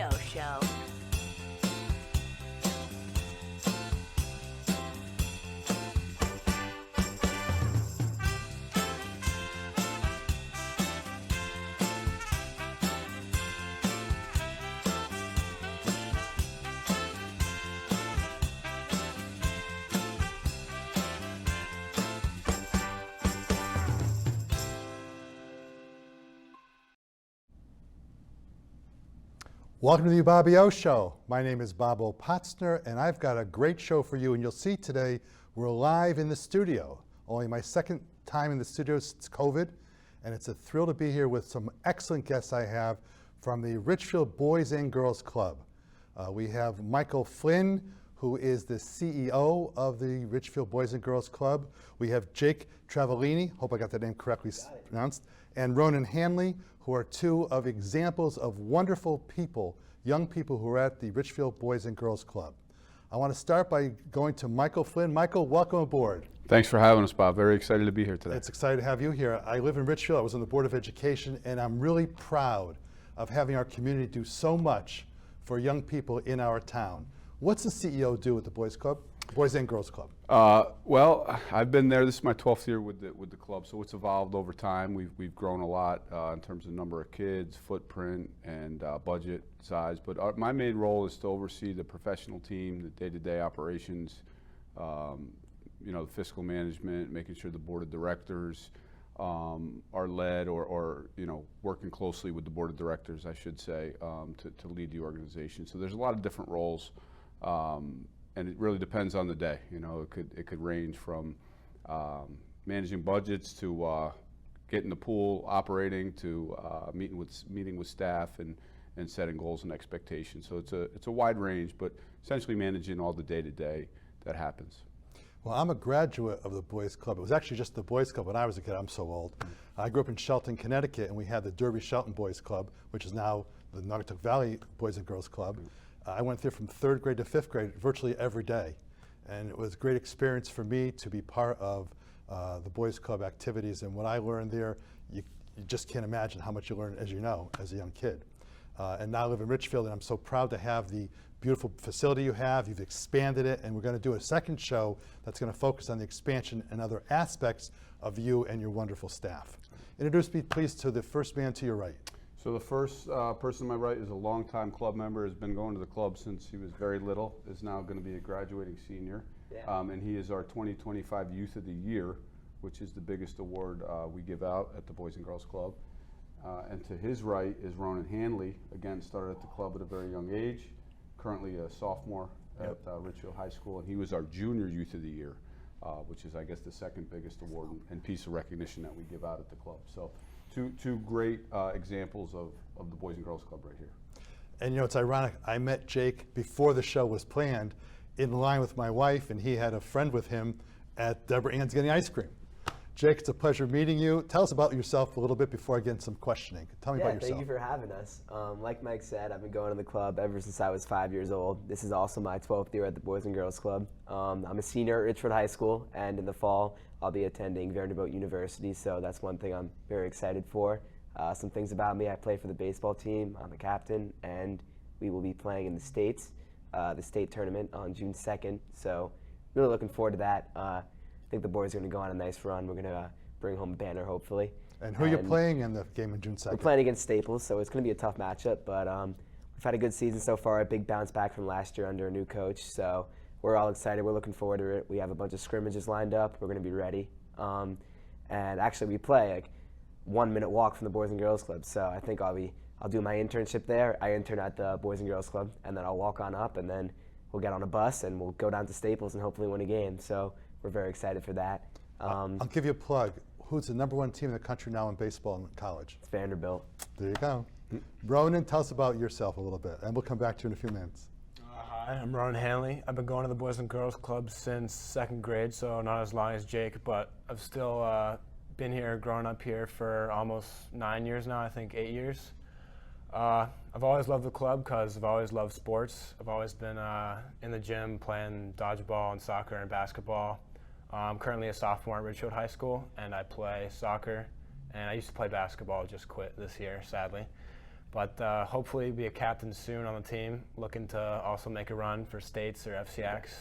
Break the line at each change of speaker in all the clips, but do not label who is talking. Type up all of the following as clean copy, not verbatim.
O Show.
Welcome to the Bobby O Show. My name is Bob Potzner, and I've got a great show for you. And you'll see today we're live in the studio. Only my second time in the studio since COVID, and it's a thrill to be here with some excellent guests I have from the Ridgefield Boys and Girls Club. We have Michael Flynn, who is the CEO of the Ridgefield Boys and Girls Club. We have Jake Travellini, hope I got that name correctly pronounced, and Ronan Hanley, who are two of examples of wonderful people, young people who are at the Ridgefield Boys and Girls Club. I want to start by going to Michael Flynn. Michael, welcome aboard.
Thanks for having us, Bob. Very excited to be here today.
It's excited to have you here. I live in Ridgefield. I was on the Board of Education, and I'm really proud of having our community do so much for young people in our town. What's the CEO do at the Boys Club, Boys and Girls Club?
Well, I've been there. This is my 12th year with the club, so it's evolved over time. We've grown a lot in terms of number of kids, footprint, and budget size. But my main role is to oversee the professional team, the day-to-day operations, the fiscal management, making sure the board of directors are led or working closely with the board of directors, I should say, to lead the organization. So there's a lot of different roles. And it really depends on the day. It could range from managing budgets to getting the pool operating to meeting with staff and setting goals and expectations. So it's a wide range, but essentially managing all the day-to-day that happens.
Well, I'm a graduate of the Boys Club. It was actually just the Boys Club when I was a kid. I'm so old. I grew up in Shelton, Connecticut, and we had the Derby-Shelton Boys Club, which is now the Naugatuck Valley Boys and Girls Club. I went there from 3rd grade to 5th grade virtually every day. And it was a great experience for me to be part of the Boys Club activities. And what I learned there, you just can't imagine how much you learn, as you know, as a young kid. And now I live in Ridgefield, and I'm so proud to have the beautiful facility you have. You've expanded it, and we're going to do a second show that's going to focus on the expansion and other aspects of you and your wonderful staff. Introduce me, please, to the first man to your right.
So the first person to my right is a longtime club member, has been going to the club since he was very little, is now going to be a graduating senior. Yeah. And he is our 2025 Youth of the Year, which is the biggest award we give out at the Boys and Girls Club. And to his right is Ronan Hanley, again started at the club at a very young age, currently a sophomore at Ridgefield High School, and he was our Junior Youth of the Year, which is, I guess, the second biggest award and piece of recognition that we give out at the club. So. Two great examples of the Boys and Girls Club right here.
And it's ironic, I met Jake before the show was planned in line with my wife, and he had a friend with him at Deborah Ann's getting ice cream. Jake, it's a pleasure meeting you. Tell us about yourself a little bit before I get into some questioning. Tell me about yourself.
Thank you for having us. Like Mike said, I've been going to the club ever since I was 5 years old. This is also my 12th year at the Boys and Girls Club. I'm a senior at Ridgefield High School, and in the fall, I'll be attending Vanderbilt University, so that's one thing I'm very excited for. Some things about me: I play for the baseball team, I'm a captain, and we will be playing in the the state tournament on June 2nd, so really looking forward to that. I think the boys are going to go on a nice run. We're going to bring home a banner, hopefully.
And who are you playing in the game on June 2nd?
We're playing against Staples, so it's going to be a tough matchup, but we've had a good season so far, a big bounce back from last year under a new coach, so we're all excited. We're looking forward to it. We have a bunch of scrimmages lined up. We're going to be ready. And actually, we play like 1 minute walk from the Boys and Girls Club. So I think I'll do my internship there. I intern at the Boys and Girls Club, and then I'll walk on up, and then we'll get on a bus and we'll go down to Staples and hopefully win a game. So we're very excited for that.
I'll give you a plug. Who's the #1 team in the country now in baseball in college?
It's Vanderbilt.
There you go. Ronan, tell us about yourself a little bit, and we'll come back to you in a few minutes.
Hi, I'm Ronan Hanley. I've been going to the Boys and Girls Club since 2nd grade, so not as long as Jake, but I've still been here, grown up here for almost 9 years now, I think 8 years. I've always loved the club because I've always loved sports. I've always been in the gym playing dodgeball and soccer and basketball. I'm currently a sophomore at Ridgefield High School, and I play soccer. And I used to play basketball, just quit this year, sadly. But hopefully be a captain soon on the team, looking to also make a run for states or FCX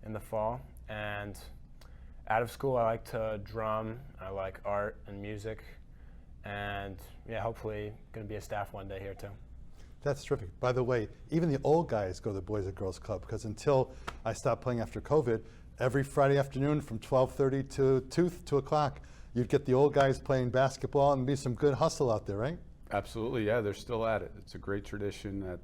in the fall. And out of school, I like to drum, I like art and music, and yeah, hopefully going to be a staff one day here too.
That's terrific. By the way, even the old guys go to the Boys and Girls Club, because until I stopped playing after COVID, every Friday afternoon from 12:30 to 2 o'clock, you'd get the old guys playing basketball and be some good hustle out there, right?
Absolutely, yeah, they're still at it. It's a great tradition that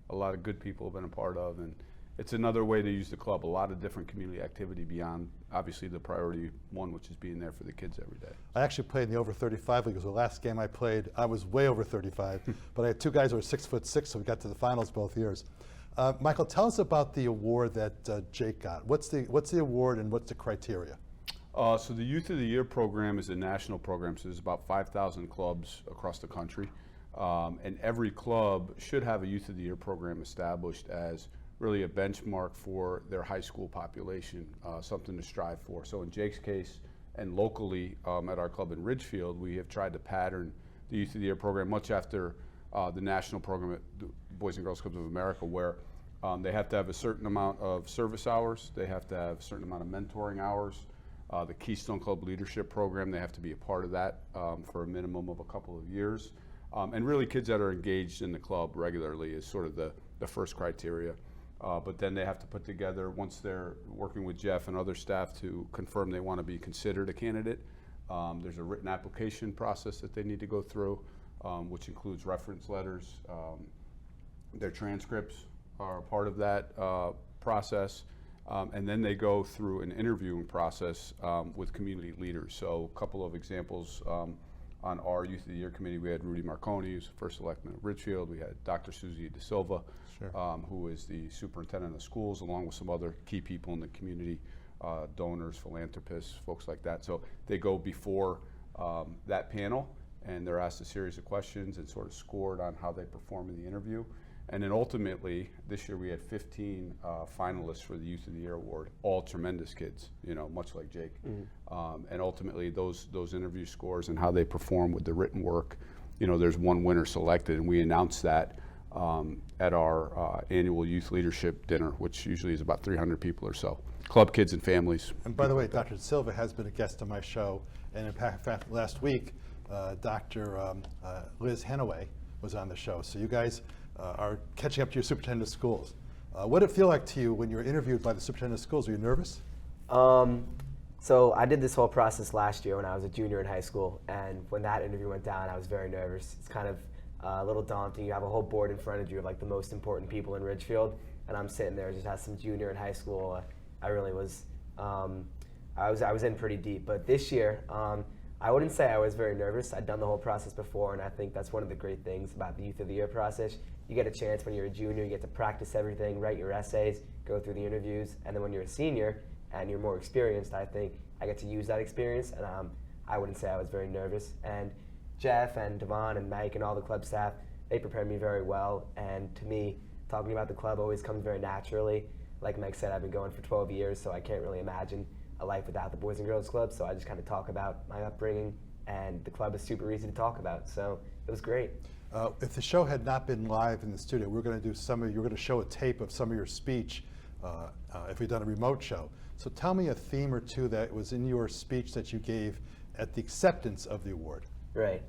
a lot of good people have been a part of, and it's another way to use the club. A lot of different community activity beyond, obviously, the priority one, which is being there for the kids every day.
I actually played in the over 35 league. It was the last game I played. I was way over 35, but I had two guys who were 6'6", so we got to the finals both years. Michael, tell us about the award that Jake got. What's the award and what's the criteria?
So the Youth of the Year program is a national program, so there's about 5,000 clubs across the country. And every club should have a Youth of the Year program established as really a benchmark for their high school population, something to strive for. So in Jake's case, and locally at our club in Ridgefield, we have tried to pattern the Youth of the Year program much after the national program at the Boys and Girls Clubs of America, where they have to have a certain amount of service hours, they have to have a certain amount of mentoring hours. The Keystone Club Leadership Program, they have to be a part of that for a minimum of a couple of years. And really kids that are engaged in the club regularly is sort of the first criteria. But then they have to put together, once they're working with Jeff and other staff to confirm they want to be considered a candidate, there's a written application process that they need to go through, which includes reference letters. Their transcripts are a part of that process. And then they go through an interviewing process with community leaders. So a couple of examples on our Youth of the Year committee, we had Rudy Marconi, who's the first selectman of Ridgefield. We had Dr. Susie De Silva, who is the superintendent of schools, along with some other key people in the community, donors, philanthropists, folks like that. So they go before that panel, and they're asked a series of questions and sort of scored on how they perform in the interview. And then ultimately, this year we had 15 finalists for the Youth of the Year Award, all tremendous kids, you know, much like Jake. And ultimately, those interview scores and how they perform with the written work, you know, there's one winner selected, and we announced that at our annual Youth Leadership Dinner, which usually is about 300 people or so, club kids and families.
And by the way, Dr. Silva has been a guest on my show, and in fact, last week, Dr. Liz Hanaway was on the show. So you guys are catching up to your superintendent of schools. What did it feel like to you when you were interviewed by the superintendent of schools? Were you nervous?
So I did this whole process last year when I was a junior in high school, and when that interview went down, I was very nervous. It's kind of a little daunting. You have a whole board in front of you of like the most important people in Ridgefield, and I'm sitting there just as some junior in high school. I really was, I was in pretty deep. But this year, I wouldn't say I was very nervous. I'd done the whole process before, and I think that's one of the great things about the Youth of the Year process. You get a chance when you're a junior, you get to practice everything, write your essays, go through the interviews, and then when you're a senior and you're more experienced, I think I get to use that experience, and I wouldn't say I was very nervous. And Jeff and Devon and Mike and all the club staff, they prepared me very well, and to me, talking about the club always comes very naturally. Like Mike said, I've been going for 12 years, so I can't really imagine a life without the Boys and Girls Club, so I just kind of talk about my upbringing, and the club is super easy to talk about, so it was great.
If the show had not been live in the studio, we were going to do you were going to show a tape of some of your speech if we'd done a remote show. So tell me a theme or two that was in your speech that you gave at the acceptance of the award.
Right.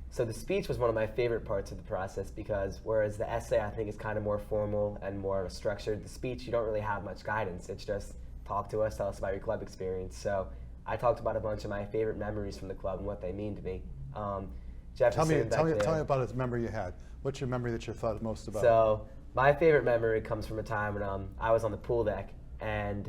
So the speech was one of my favorite parts of the process because whereas the essay I think is kind of more formal and more structured, the speech you don't really have much guidance. It's just talk to us, tell us about your club experience. So I talked about a bunch of my favorite memories from the club and what they mean to me. Jeff
Tell me about a memory you had. What's your memory that you thought most about?
So my favorite memory comes from a time when I was on the pool deck and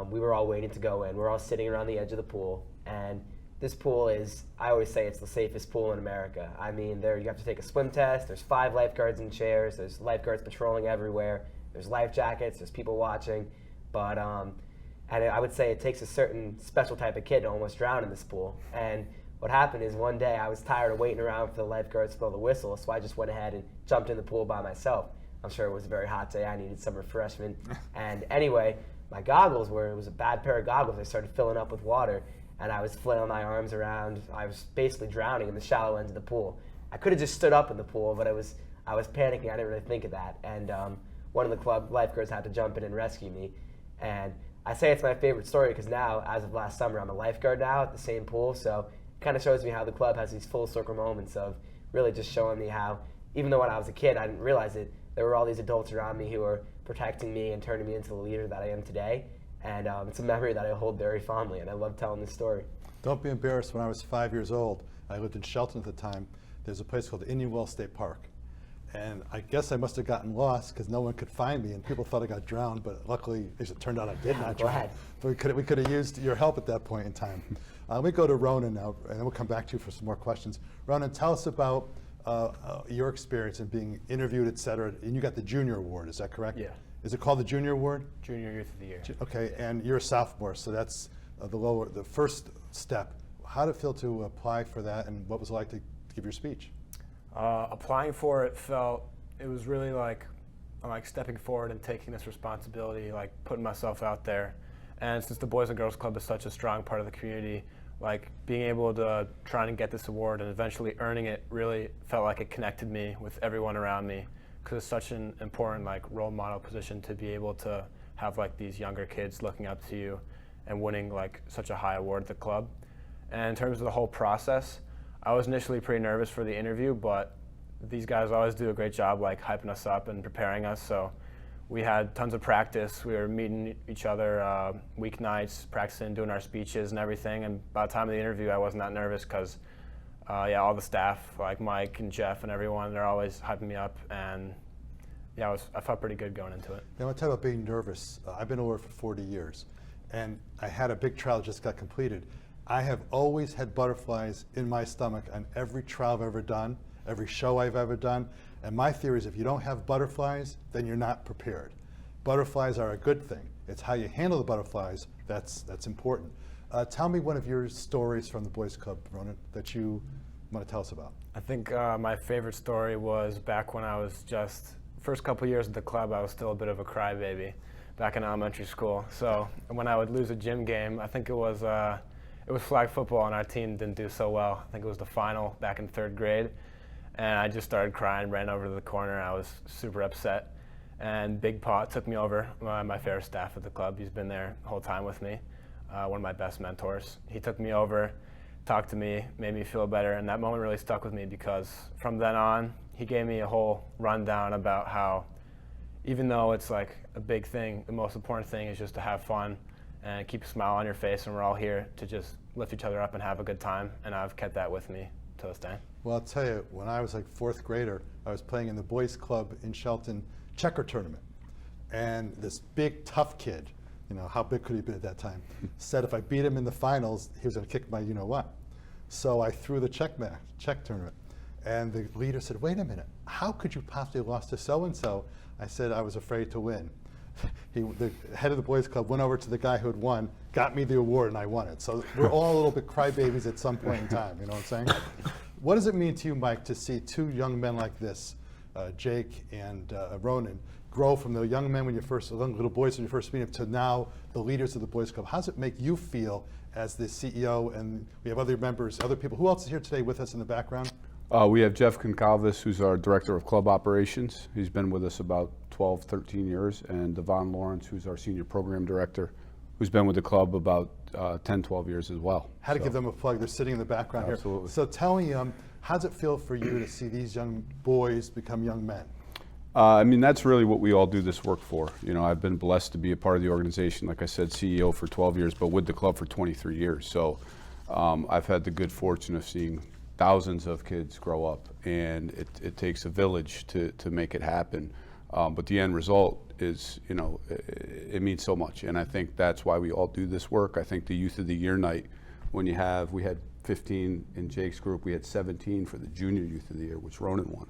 we were all waiting to go in. We're all sitting around the edge of the pool, and this pool is, I always say it's the safest pool in America. I mean, you have to take a swim test, there's 5 lifeguards in chairs, there's lifeguards patrolling everywhere, there's life jackets, there's people watching, but and I would say it takes a certain special type of kid to almost drown in this pool. And what happened is one day I was tired of waiting around for the lifeguards to blow the whistle, so I just went ahead and jumped in the pool by myself. I'm sure it was a very hot day, I needed some refreshment. And anyway, my goggles it was a bad pair of goggles. I started filling up with water, and I was flailing my arms around. I was basically drowning in the shallow end of the pool. I could have just stood up in the pool, but I was panicking. I didn't really think of that. And one of the club lifeguards had to jump in and rescue me. And I say it's my favorite story because now, as of last summer, I'm a lifeguard now at the same pool. So it kind of shows me how the club has these full circle moments of really just showing me how, even though when I was a kid I didn't realize it, there were all these adults around me who were protecting me and turning me into the leader that I am today. And it's a memory that I hold very fondly, and I love telling this story.
Don't be embarrassed. When I was 5 years old, I lived in Shelton at the time. There's a place called Indian Wells State Park. And I guess I must have gotten lost because no one could find me, and people thought I got drowned, but luckily, as it turned out, I did not drown.
Glad.
But we could have used your help at that point in time. Let me go to Ronan now, and then we'll come back to you for some more questions. Ronan, tell us about your experience in being interviewed, et cetera, and you got the Junior Award, is that correct?
Yeah.
Is it called the Junior Award?
Junior Youth of the Year.
Okay, and you're a sophomore, so that's the first step. How did it feel to apply for that, and what was it like to give your speech?
Applying for it it was really like stepping forward and taking this responsibility, like putting myself out there. And since the Boys and Girls Club is such a strong part of the community, like being able to try and get this award and eventually earning it really felt like it connected me with everyone around me, because it's such an important like role model position to be able to have like these younger kids looking up to you and winning like such a high award at the club. And in terms of the whole process, I was initially pretty nervous for the interview, but these guys always do a great job like hyping us up and preparing us. So we had tons of practice. We were meeting each other weeknights, practicing, doing our speeches and everything. And by the time of the interview, I wasn't that nervous because all the staff, like Mike and Jeff and everyone, they're always hyping me up. And yeah, I felt pretty good going into it.
Now, I want to talk about being nervous. I've been over for 40 years, and I had a big trial that just got completed. I have always had butterflies in my stomach on every trial I've ever done, every show I've ever done. And my theory is if you don't have butterflies, then you're not prepared. Butterflies are a good thing. It's how you handle the butterflies that's important. Tell me one of your stories from the Boys Club, Ronan, that you want to tell us about.
I think my favorite story was back when I was first couple years at the club, I was still a bit of a crybaby back in elementary school. So when I would lose a gym game, I think it was flag football and our team didn't do so well. I think it was the final back in 3rd grade. And I just started crying, ran over to the corner. I was super upset. And Big Paw took me over, my favorite staff at the club. He's been there the whole time with me, one of my best mentors. He took me over, talked to me, made me feel better. And that moment really stuck with me because from then on, he gave me a whole rundown about how even though it's like a big thing, the most important thing is just to have fun and keep a smile on your face. And we're all here to just lift each other up and have a good time. And I've kept that with me to this day.
Well, I'll tell you, when I was like 4th grader, I was playing in the Boys Club in Shelton checker tournament. And this big, tough kid, how big could he have been at that time, said if I beat him in the finals, he was going to kick my you-know-what. So I threw the check tournament. And the leader said, wait a minute, how could you possibly have lost to so-and-so? I said, I was afraid to win. The head of the Boys Club went over to the guy who had won, got me the award, and I won it. So we're all a little bit crybabies at some point in time, you know what I'm saying? What does it mean to you, Mike, to see 2 young men like this, Jake and Ronan, grow from the young men little boys when you first meet them to now the leaders of the Boys Club? How does it make you feel as the CEO? And we have other members, other people. Who else is here today with us in the background?
We have Jeff Concalves, who's our Director of Club Operations. He's been with us about 12, 13 years. And Devon Lawrence, who's our Senior Program Director, who's been with the club about 10, 12 years as well.
How to give them a plug. They're sitting in the background
Absolutely.
here. So tell me, how does it feel for you to see these young boys become young men?
That's really what we all do this work for. I've been blessed to be a part of the organization, like I said, CEO for 12 years, but with the club for 23 years. So I've had the good fortune of seeing thousands of kids grow up, and it takes a village to make it happen. But the end result is, it means so much. And I think that's why we all do this work. I think the Youth of the Year night, we had 15 in Jake's group, we had 17 for the Junior Youth of the Year, which Ronan won.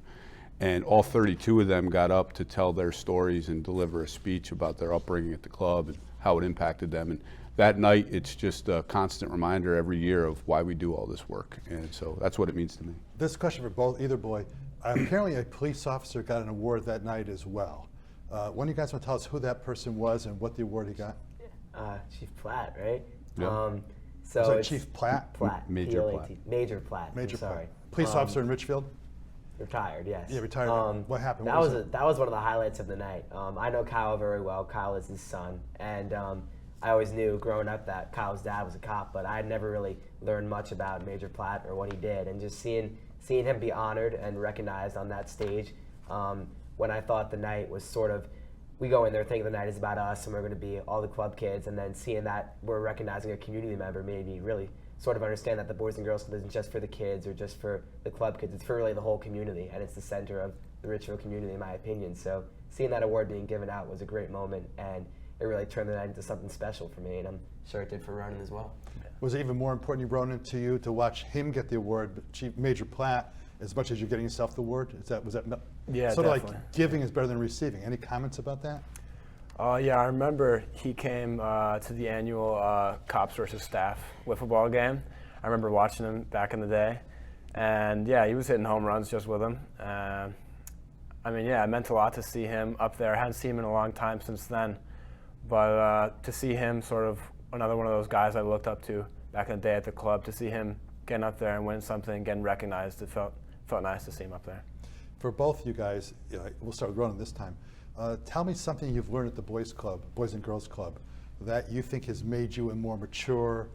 And all 32 of them got up to tell their stories and deliver a speech about their upbringing at the club and how it impacted them. And that night, it's just a constant reminder every year of why we do all this work. And so that's what it means to me.
This question for either boy. Apparently a police officer got an award that night as well. One of you guys want to tell us who that person was and what the award he got?
Chief Platt, right?
Yeah.
Was that Chief Platt?
Platt.
Major
P-L-A-T.
Platt.
Major Platt.
Major
I'm sorry.
Platt. Police officer in Ridgefield?
Retired, yes.
Yeah, retired. What happened?
That
What
was that was one of the highlights of the night. I know Kyle very well. Kyle is his son, and I always knew growing up that Kyle's dad was a cop, but I had never really learned much about Major Platt or what he did, and just seeing him be honored and recognized on that stage, when I thought the night was sort of, we go in there thinking the night is about us and we're going to be all the club kids, and then seeing that we're recognizing a community member made me really sort of understand that the Boys and Girls Club isn't just for the kids or just for the club kids. It's for really the whole community, and it's the center of the Ridgefield community, in my opinion. So seeing that award being given out was a great moment, and it really turned the night into something special for me, and I'm sure it did for Ronan as well.
Was it even more important, Ronan, to you to watch him get the award, Chief Major Platt, as much as you're getting yourself the award? Was that
Yeah,
sort of
definitely.
like giving is better than receiving? Any comments about that?
Yeah, I remember he came to the annual Cops versus Staff wiffle ball game. I remember watching him back in the day, and yeah, he was hitting home runs just with him. I mean, yeah, it meant a lot to see him up there. I hadn't seen him in a long time since then, but to see him sort of another one of those guys I looked up to back in the day at the club, to see him getting up there and win something, getting recognized, it felt nice to see him up there.
For both you guys, we'll start with Ronan this time. Tell me something you've learned at the Boys and Girls Club, that you think has made you a more mature.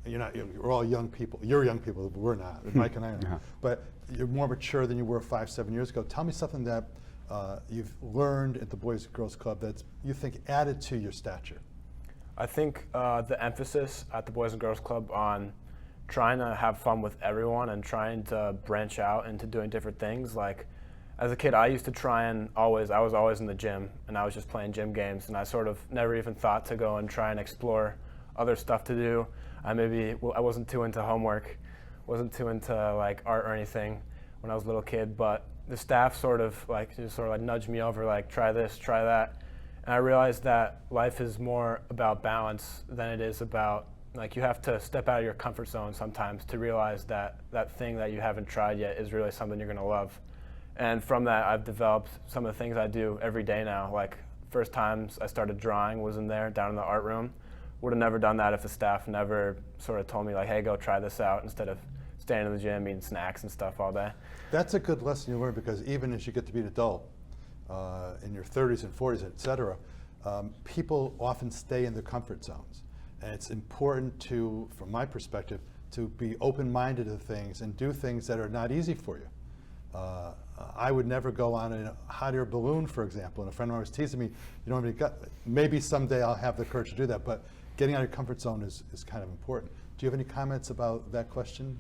You're all young people. You're young people, but we're not. Mike and I are.
Yeah.
But you're more mature than you were 5-7 years ago. Tell me something that you've learned at the Boys and Girls Club that you think added to your stature.
I think the emphasis at the Boys and Girls Club on trying to have fun with everyone and trying to branch out into doing different things. Like, as a kid, I used to try and I was always in the gym, and I was just playing gym games, and I sort of never even thought to go and try and explore other stuff to do. I wasn't too into homework, wasn't too into like art or anything when I was a little kid, but the staff sort of nudged me over, like, try this, try that. And I realized that life is more about balance than it is about, like, you have to step out of your comfort zone sometimes to realize that that thing that you haven't tried yet is really something you're going to love. And from that, I've developed some of the things I do every day now. Like, first times I started drawing was in there, down in the art room. Would have never done that if the staff never sort of told me, like, hey, go try this out, instead of staying in the gym, eating snacks and stuff all day.
That's a good lesson you learn, because even as you get to be an adult, in your 30s and 40s, et cetera, people often stay in their comfort zones. And it's important to, from my perspective, to be open-minded to things and do things that are not easy for you. I would never go on a hot air balloon, for example, and a friend of mine was teasing me, maybe someday I'll have the courage to do that, but getting out of your comfort zone is kind of important. Do you have any comments about that question,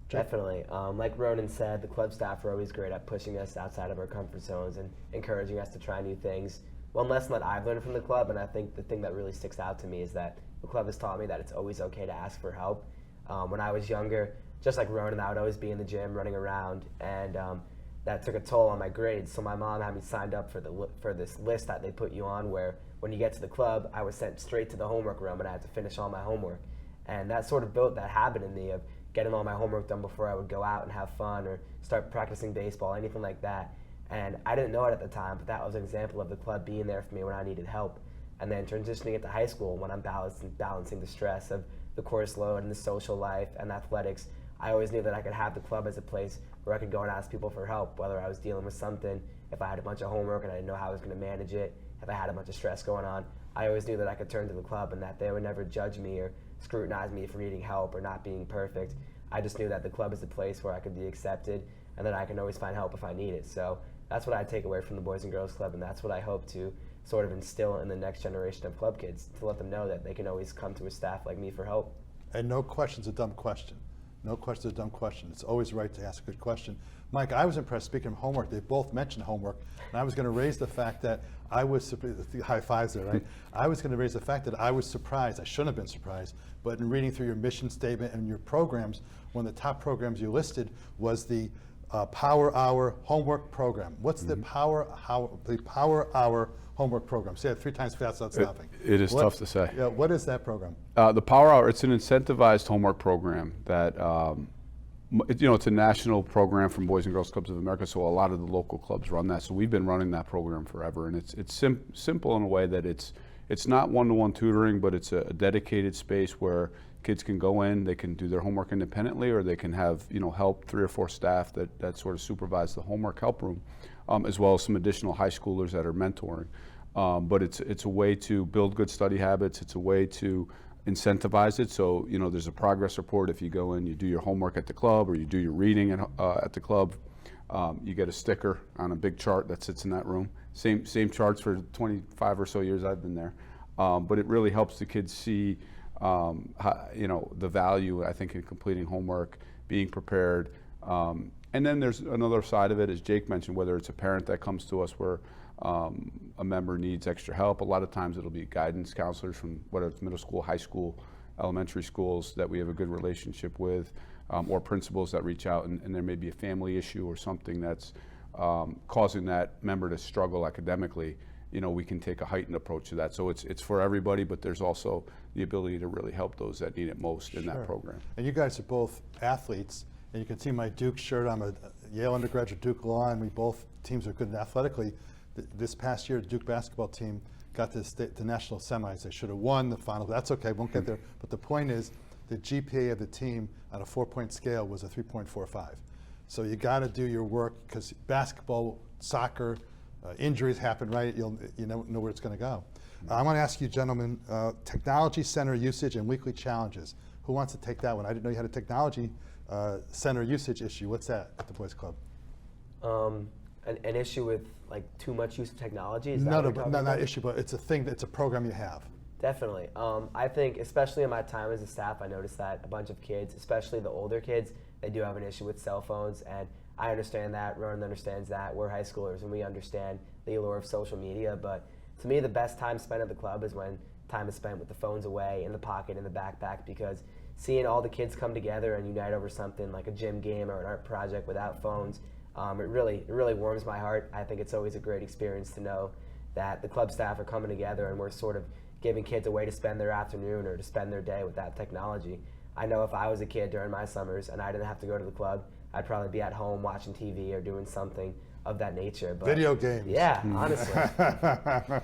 Jake?
Definitely. Like Ronan said, the club staff are always great at pushing us outside of our comfort zones and encouraging us to try new things. One lesson that I've learned from the club, and I think the thing that really sticks out to me, is that the club has taught me that it's always okay to ask for help. When I was younger, just like Ronan, I would always be in the gym running around, and that took a toll on my grades. So my mom had me signed up for this list that they put you on, where when you get to the club, I was sent straight to the homework room and I had to finish all my homework. And that sort of built that habit in me of getting all my homework done before I would go out and have fun or start practicing baseball, anything like that. And I didn't know it at the time, but that was an example of the club being there for me when I needed help. And then transitioning into high school, when I'm balancing the stress of the course load and the social life and athletics, I always knew that I could have the club as a place where I could go and ask people for help, whether I was dealing with something, if I had a bunch of homework and I didn't know how I was going to manage it, if I had a bunch of stress going on. I always knew that I could turn to the club and that they would never judge me or scrutinize me for needing help or not being perfect. I just knew that the club is a place where I could be accepted and that I can always find help if I need it. So that's what I take away from the Boys and Girls Club, and that's what I hope to sort of instill in the next generation of club kids, to let them know that they can always come to a staff like me for help.
And no question's a dumb question. No question's a dumb question. It's always right to ask a good question. Mike, I was impressed. Speaking of homework, they both mentioned homework, and I was going to raise the fact that I was high fives there, right? I was going to raise the fact that I was surprised. I shouldn't have been surprised, but in reading through your mission statement and your programs, one of the top programs you listed was the Power Hour homework program. What's the Power Hour homework program? Say it 3 times fast without stopping.
It is tough to say.
Yeah, what is that program?
The Power Hour, it's an incentivized homework program that, it's a national program from Boys and Girls Clubs of America, so a lot of the local clubs run that. So we've been running that program forever, and it's simple in a way that it's it's not one-to-one tutoring, but it's a dedicated space where kids can go in, they can do their homework independently, or they can have help, 3 or 4 staff that sort of supervise the homework help room, as well as some additional high schoolers that are mentoring. But it's a way to build good study habits. It's a way to incentivize it. So there's a progress report. If you go in, you do your homework at the club, or you do your reading at the club, you get a sticker on a big chart that sits in that room. Same charts for 25 or so years I've been there. But it really helps the kids see the value, I think, in completing homework, being prepared. And then there's another side of it, as Jake mentioned, whether it's a parent that comes to us where a member needs extra help. A lot of times it'll be guidance counselors from whether it's middle school, high school, elementary schools that we have a good relationship with, or principals that reach out, and there may be a family issue or something that's causing that member to struggle academically. We can take a heightened approach to that. So it's for everybody, but there's also the ability to really help those that need it most in that program.
And you guys are both athletes, and you can see my Duke shirt. I'm a Yale undergraduate, Duke Law, and we both teams are good athletically. This past year, the Duke basketball team got to the national semis. They should have won the final. That's okay, won't get there. But the point is, the GPA of the team on a 4-point scale was a 3.45. So you got to do your work, because basketball, soccer, injuries happen, right? You know where it's going to go. I want to ask you, gentlemen, technology center usage and weekly challenges. Who wants to take that one? I didn't know you had a technology center usage issue. What's that at the Boys Club?
An issue with like too much use of technology? Is that
No,
what you're talking about?
not issue, but it's a thing. It's a program you have.
Definitely. I think, especially in my time as a staff, I noticed that a bunch of kids, especially the older kids, they do have an issue with cell phones, and I understand that. Ronan understands that. We're high schoolers, and we understand the allure of social media. But to me, the best time spent at the club is when time is spent with the phones away, in the pocket, in the backpack, because seeing all the kids come together and unite over something like a gym game or an art project without phones, it really warms my heart. I think it's always a great experience to know that the club staff are coming together and we're sort of giving kids a way to spend their afternoon or to spend their day without technology. I know if I was a kid during my summers and I didn't have to go to the club, I'd probably be at home watching TV or doing something of that nature. But
video games.
yeah, honestly.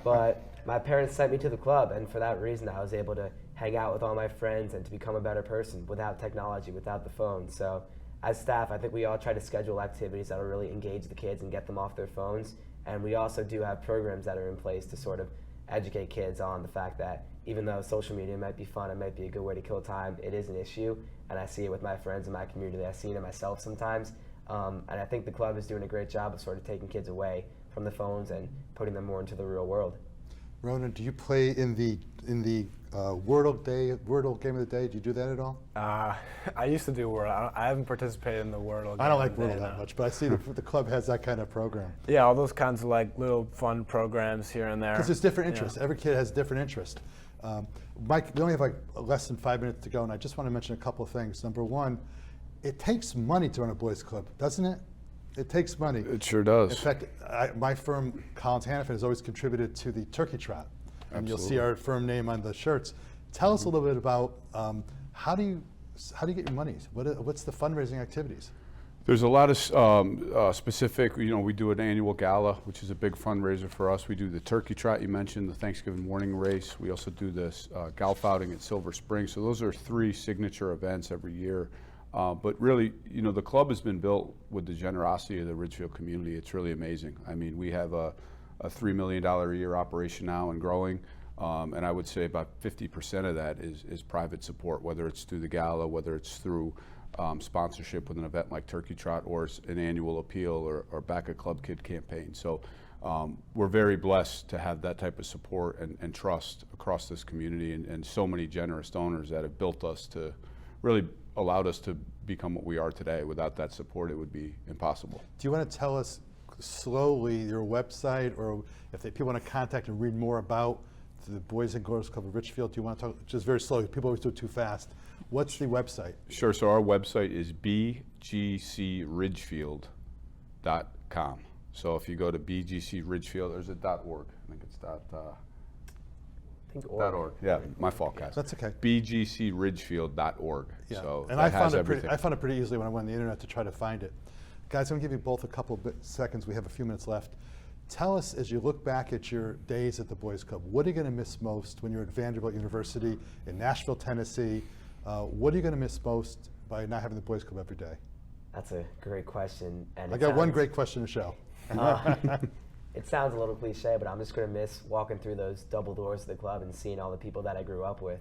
But my parents sent me to the club, and for that reason I was able to hang out with all my friends and to become a better person without technology, without the phone. So as staff, I think we all try to schedule activities that will really engage the kids and get them off their phones. And we also do have programs that are in place to sort of educate kids on the fact that even though social media might be fun, it might be a good way to kill time, it is an issue. And I see it with my friends in my community. I see it in myself sometimes. And I think the club is doing a great job of sort of taking kids away from the phones and putting them more into the real world.
Ronan, do you play in the Wordle game of the day? Do you do that at all?
I used to do Wordle. I haven't participated in the Wordle.
I don't like
game
Wordle that much, but I see the club has that kind of program.
Yeah, all those kinds of like little fun programs here and there.
Because there's different interests. Every kid has different interests. Mike, we only have like less than 5 minutes to go, and I just want to mention a couple of things. Number one, it takes money to run a boys club, doesn't it? It takes money.
It sure does.
In fact, my firm, Collins Hannafin, has always contributed to the turkey trot. And you'll see our firm name on the shirts. Tell us a little bit about how do you get your money? What's the fundraising activities?
There's a lot of specific, we do an annual gala, which is a big fundraiser for us. We do the turkey trot, you mentioned, the Thanksgiving morning race. We also do this golf outing at Silver Spring. So those are 3 signature events every year. But really, the club has been built with the generosity of the Ridgefield community. It's really amazing. I mean, we have a $3 million a year operation now and growing. And I would say about 50% of that is private support, whether it's through the gala, whether it's through sponsorship with an event like Turkey Trot or an annual appeal or Back a Club Kid campaign. So we're very blessed to have that type of support and trust across this community and so many generous donors that have built us to really allowed us to become what we are today. Without that support, it would be impossible.
Do you want to tell us slowly your website, or if people want to contact and read more about the Boys and Girls Club of Ridgefield? Do you want to talk just very slowly? People always do it too fast. What's the website?
Sure. So our website is bgcridgefield.com. So if you go to bgcridgefield, there's a .org. I think it's .org. Yeah, my fault, guys.
That's okay.
bgcridgefield.org.
Yeah.
So
and I found it pretty easily when I went on the internet to try to find it. Guys, I'm going to give you both a couple seconds. We have a few minutes left. Tell us, as you look back at your days at the Boys Club, what are you going to miss most when you're at Vanderbilt University in Nashville, Tennessee? What are you going to miss most by not having the Boys Club every day?
That's a great question. And
I got one great question to show.
It sounds a little cliche, but I'm just going to miss walking through those double doors of the club and seeing all the people that I grew up with.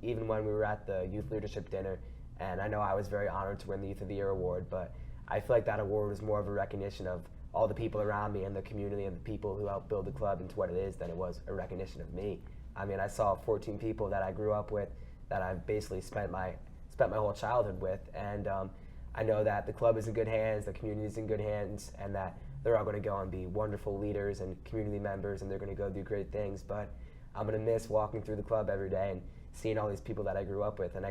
Even when we were at the Youth Leadership Dinner, and I know I was very honored to win the Youth of the Year award, but I feel like that award was more of a recognition of all the people around me and the community and the people who helped build the club into what it is than it was a recognition of me. I mean, I saw 14 people that I grew up with that I've basically spent my whole childhood with, and I know that the club is in good hands, the community is in good hands, and that they're all going to go and be wonderful leaders and community members, and they're going to go do great things. But I'm going to miss walking through the club every day and seeing all these people that I grew up with, and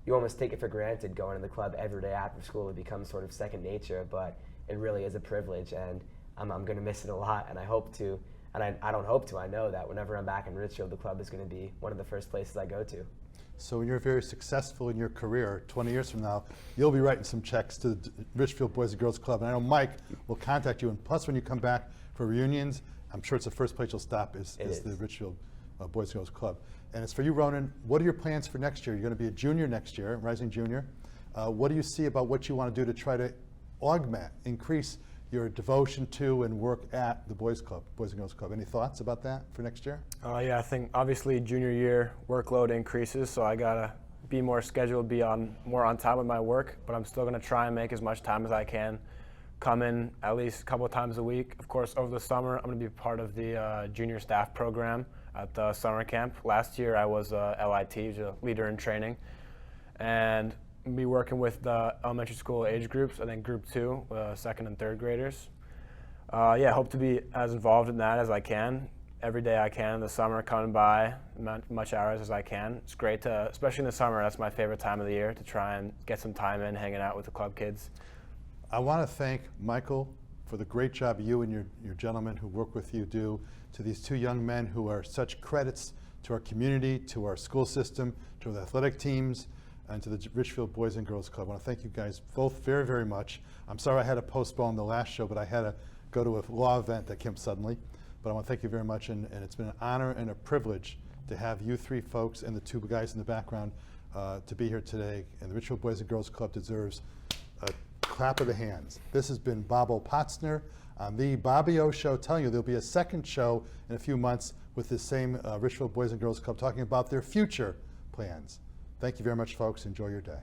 you almost take it for granted going to the club every day after school. It becomes sort of second nature, but it really is a privilege, and I'm going to miss it a lot, and I hope to, and I don't hope to, I know that whenever I'm back in Ridgefield, the club is going to be one of the first places I go to.
So when you're very successful in your career, 20 years from now, you'll be writing some checks to the Ridgefield Boys and Girls Club. And I know Mike will contact you. And plus, when you come back for reunions, I'm sure it's the first place you'll stop is the Ridgefield Boys and Girls Club. And as for you, Ronan, what are your plans for next year? You're going to be a junior next year, rising junior. What do you see about what you want to do to try to augment, increase your devotion to and work at the Boys and Girls Club? Any thoughts about that for next year?
Yeah, I think obviously junior year workload increases, so I gotta be more scheduled, be more on time with my work, but I'm still gonna try and make as much time as I can. Come in at least a couple of times a week. Of course, over the summer, I'm gonna be part of the junior staff program at the summer camp. Last year, I was LIT, which is a leader in training, and be working with the elementary school age groups, I think group 2, second and third graders. Hope to be as involved in that as I can. Every day I can in the summer, coming by much hours as I can. It's great to, especially in the summer, that's my favorite time of the year, to try and get some time in hanging out with the club kids.
I want to thank Michael for the great job you and your gentlemen who work with you do to these two young men who are such credits to our community, to our school system, to the athletic teams, and to the Ridgefield Boys and Girls Club. I want to thank you guys both very, very much. I'm sorry I had to postpone the last show, but I had to go to a law event that came suddenly. But I want to thank you very much, and it's been an honor and a privilege to have you three folks and the two guys in the background to be here today. And the Ridgefield Boys and Girls Club deserves a clap of the hands. This has been Bobo Potzner on the Bobby O Show, telling you there'll be a second show in a few months with the same Ridgefield Boys and Girls Club talking about their future plans. Thank you very much, folks. Enjoy your day.